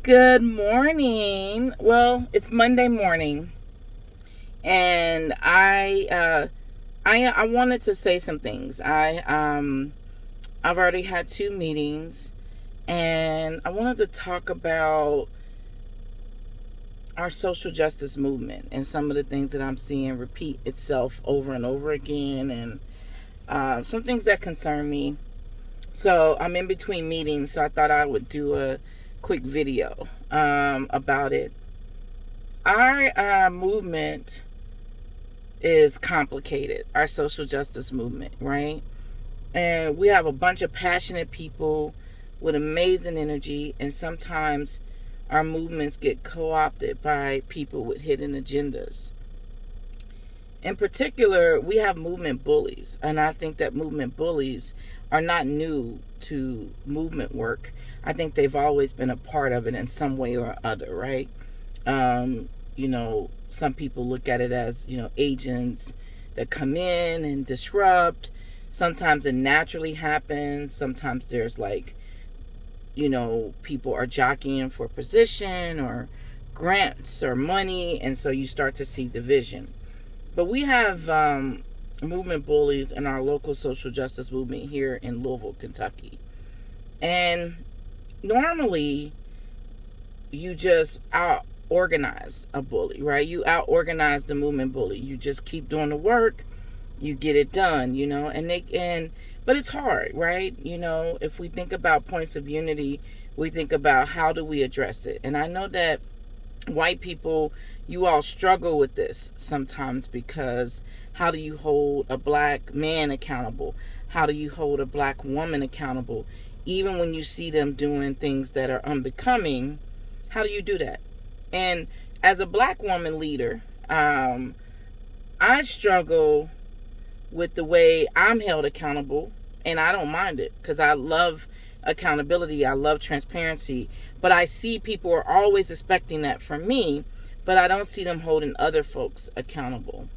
Good morning. Well, it's Monday morning, and I wanted to say some things. I've already had two meetings, and I wanted to talk about our social justice movement and some of the things that I'm seeing repeat itself over and over again, and some things that concern me. So I'm in between meetings, so I thought I would do a quick video about it. Our movement is complicated, our social justice movement, right? And we have a bunch of passionate people with amazing energy, and sometimes our movements get co opted by people with hidden agendas. In particular, we have movement bullies, and I think that movement bullies are not new to movement work. I think they've always been a part of it in some way or other, right? Some people look at it as, agents that come in and disrupt. Sometimes it naturally happens. Sometimes there's people are jockeying for position or grants or money, and so you start to see division. But we have movement bullies in our local social justice movement here in Louisville, Kentucky. And normally, you just out organize a bully, right? You out organize the movement bully. You just keep doing the work, you get it done, but it's hard, right? If we think about points of unity, we think about how do we address it. And I know that white people, you all struggle with this sometimes, because how do you hold a black man accountable? How do you hold a black woman accountable? Even when you see them doing things that are unbecoming, how do you do that? And as a black woman leader, I struggle with the way I'm held accountable, and I don't mind it because I love accountability. I love transparency, but I see people are always expecting that from me, but I don't see them holding other folks accountable.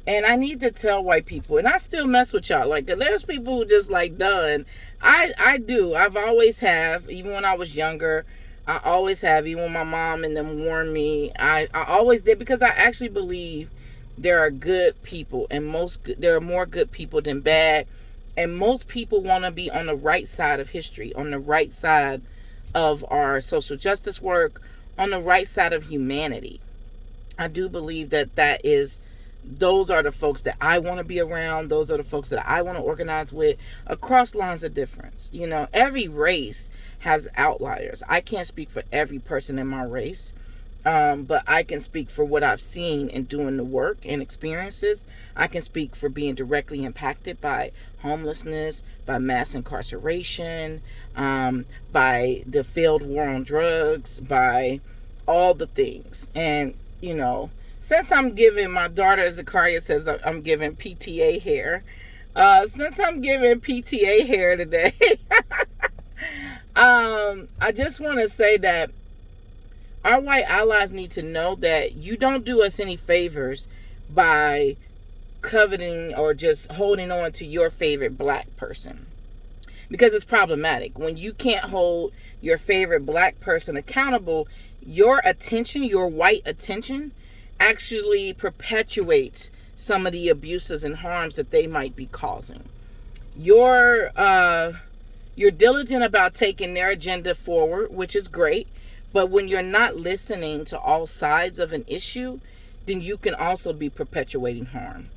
And I need to tell white people, and I still mess with y'all. Like, there's people who just done. I do. I've always have, even when I was younger. I always have, even when my mom and them warned me. I always did, because I actually believe there are good people, and there are more good people than bad. And most people want to be on the right side of history, on the right side of our social justice work, on the right side of humanity. I do believe those are the folks that I want to be around. Those are the folks that I want to organize with across lines of difference. Every race has outliers. I can't speak for every person in my race, but I can speak for what I've seen in doing the work and experiences. I can speak for being directly impacted by homelessness, by mass incarceration, by the failed war on drugs, by all the things. And, since I'm giving, my daughter Zakaria says I'm giving PTA hair. Since I'm giving PTA hair today, I just want to say that our white allies need to know that you don't do us any favors by coveting or just holding on to your favorite black person, because it's problematic. When you can't hold your favorite black person accountable, your attention, your white attention, actually perpetuates some of the abuses and harms that they might be causing. You're diligent about taking their agenda forward, which is great, but when you're not listening to all sides of an issue, then you can also be perpetuating harm.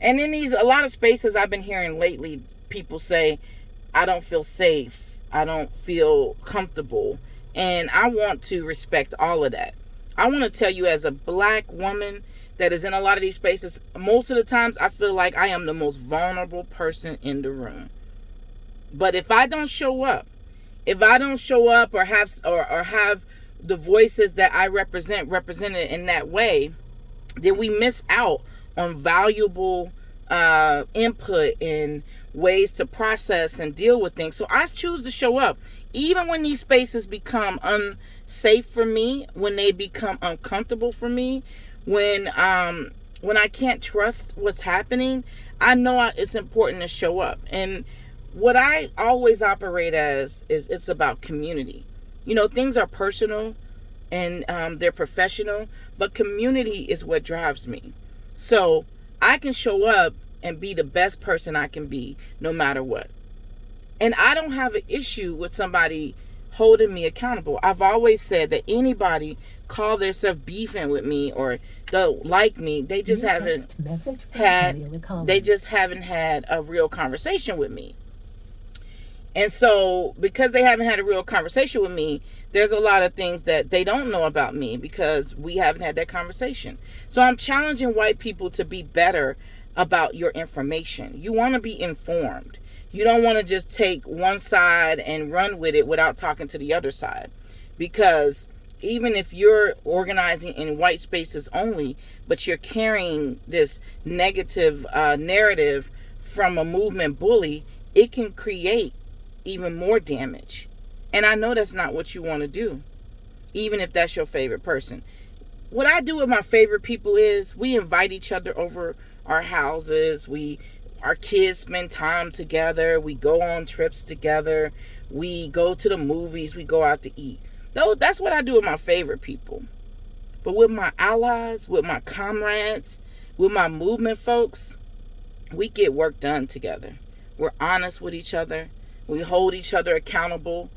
And in a lot of spaces I've been hearing lately, people say, I don't feel safe, I don't feel comfortable, and I want to respect all of that. I want to tell you, as a black woman that is in a lot of these spaces, most of the times I feel like I am the most vulnerable person in the room. But if I don't show up, or have the voices that I represented in that way, then we miss out on valuable input and ways to process and deal with things. So I choose to show up, even when these spaces become unsafe for me, when they become uncomfortable for me, when I can't trust what's happening. I know it's important to show up. And what I always operate as is, it's about community. Things are personal and they're professional, but community is what drives me. So I can show up and be the best person I can be no matter what. And I don't have an issue with somebody holding me accountable. I've always said that anybody call themselves beefing with me or don't like me, they just haven't had a real conversation with me. And so because they haven't had a real conversation with me, there's a lot of things that they don't know about me because we haven't had that conversation. So I'm challenging white people to be better about your information. You want to be informed. You don't want to just take one side and run with it without talking to the other side. Because even if you're organizing in white spaces only, but you're carrying this negative narrative from a movement bully, it can create even more damage. And I know that's not what you want to do, even if that's your favorite person. What I do with my favorite people is we invite each other over our houses. Our kids spend time together. We go on trips together. We go to the movies. We go out to eat. That's what I do with my favorite people. But with my allies, with my comrades, with my movement folks, we get work done together. We're honest with each other. We hold each other accountable.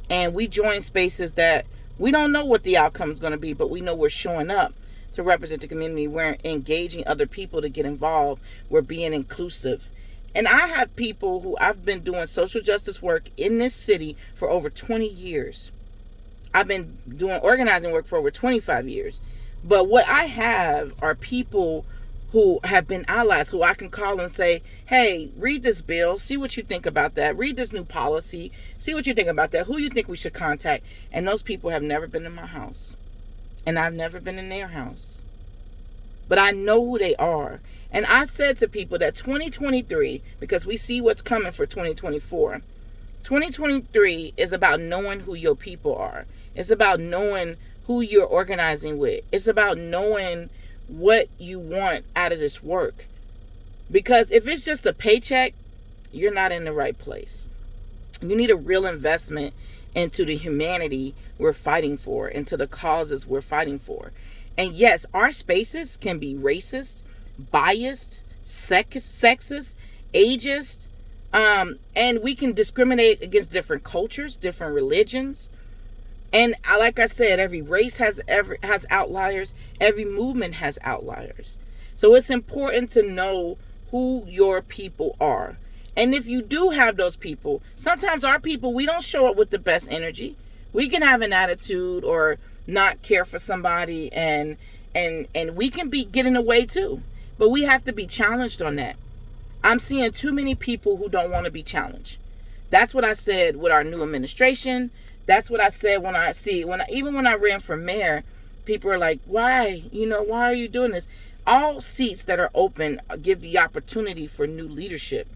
And we join spaces that we don't know what the outcome is going to be, but we know we're showing up to represent the community. We're engaging other people to get involved. We're being inclusive. And I have people who I've been doing social justice work in this city for over 20 years. I've been doing organizing work for over 25 years. But what I have are people who have been allies who I can call and say, hey, read this bill, see what you think about that. Read this new policy, see what you think about that. Who you think we should contact? And those people have never been in my house. And I've never been in their house. But I know who they are. And I've said to people that 2023, because we see what's coming for 2024, 2023 is about knowing who your people are. It's about knowing who you're organizing with. It's about knowing what you want out of this work. Because if it's just a paycheck, you're not in the right place. You need a real investment into the humanity we're fighting for, into the causes we're fighting for. And yes, our spaces can be racist, biased, sexist, ageist, and we can discriminate against different cultures, different religions. And like I said, every race has outliers. Every movement has outliers. So it's important to know who your people are. And if you do have those people, sometimes our people, we don't show up with the best energy. We can have an attitude or not care for somebody, and we can be getting away too. But we have to be challenged on that. I'm seeing too many people who don't want to be challenged. That's what I said with our new administration. That's what I said when I ran for mayor, people are like, why are you doing this? All seats that are open give the opportunity for new leadership.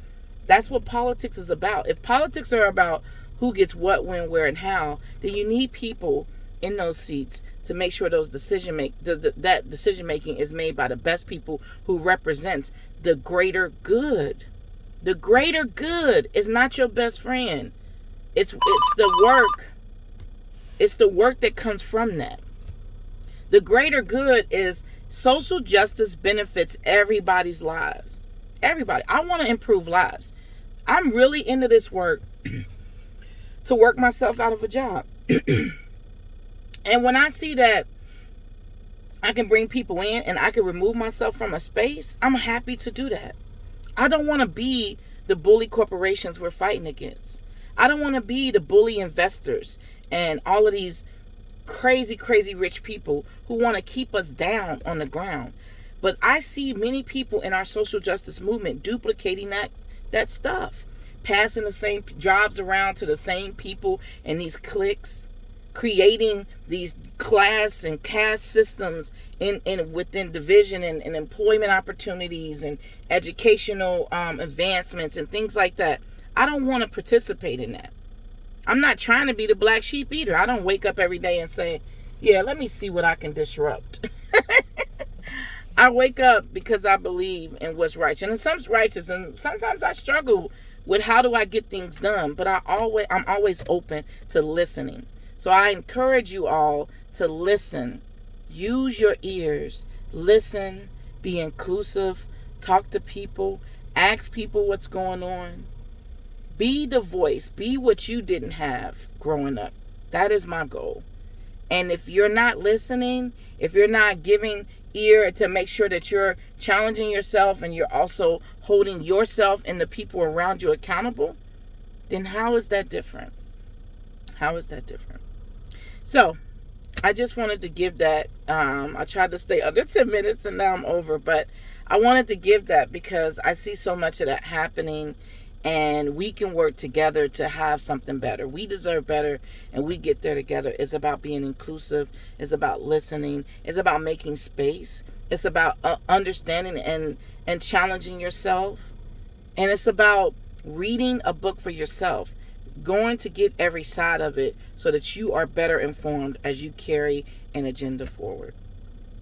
That's what politics is about. If politics are about who gets what, when, where, and how, then you need people in those seats to make sure that decision making is made by the best people who represents the greater good. The greater good is not your best friend. It's the work. It's the work that comes from that. The greater good is social justice benefits everybody's lives. Everybody. I want to improve lives. I'm really into this work to work myself out of a job. And when I see that I can bring people in and I can remove myself from a space, I'm happy to do that. I don't want to be the bully corporations we're fighting against. I don't want to be the bully investors and all of these crazy, crazy rich people who want to keep us down on the ground. But I see many people in our social justice movement duplicating that stuff, passing the same jobs around to the same people in these cliques, creating these class and caste systems within division and employment opportunities and educational advancements and things like that. I don't want to participate in that. I'm not trying to be the black sheep either. I don't wake up every day and say, yeah, let me see what I can disrupt. I wake up because I believe in what's righteous. And sometimes I struggle with how do I get things done, but I'm always open to listening. So I encourage you all to listen. Use your ears. Listen. Be inclusive. Talk to people. Ask people what's going on. Be the voice. Be what you didn't have growing up. That is my goal. And if you're not listening, if you're not giving ear to make sure that you're challenging yourself and you're also holding yourself and the people around you accountable, then how is that different? How is that different? So I just wanted to give that. I tried to stay under 10 minutes and now I'm over, but I wanted to give that because I see so much of that happening, and we can work together to have something better. We deserve better, and we get there together. It's about being inclusive. It's about listening. It's about making space. It's about understanding and challenging yourself. And it's about reading a book for yourself, going to get every side of it so that you are better informed as you carry an agenda forward.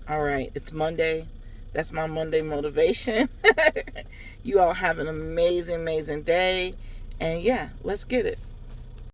All right, it's Monday. That's my Monday motivation. You all have an amazing, amazing day. And yeah, let's get it.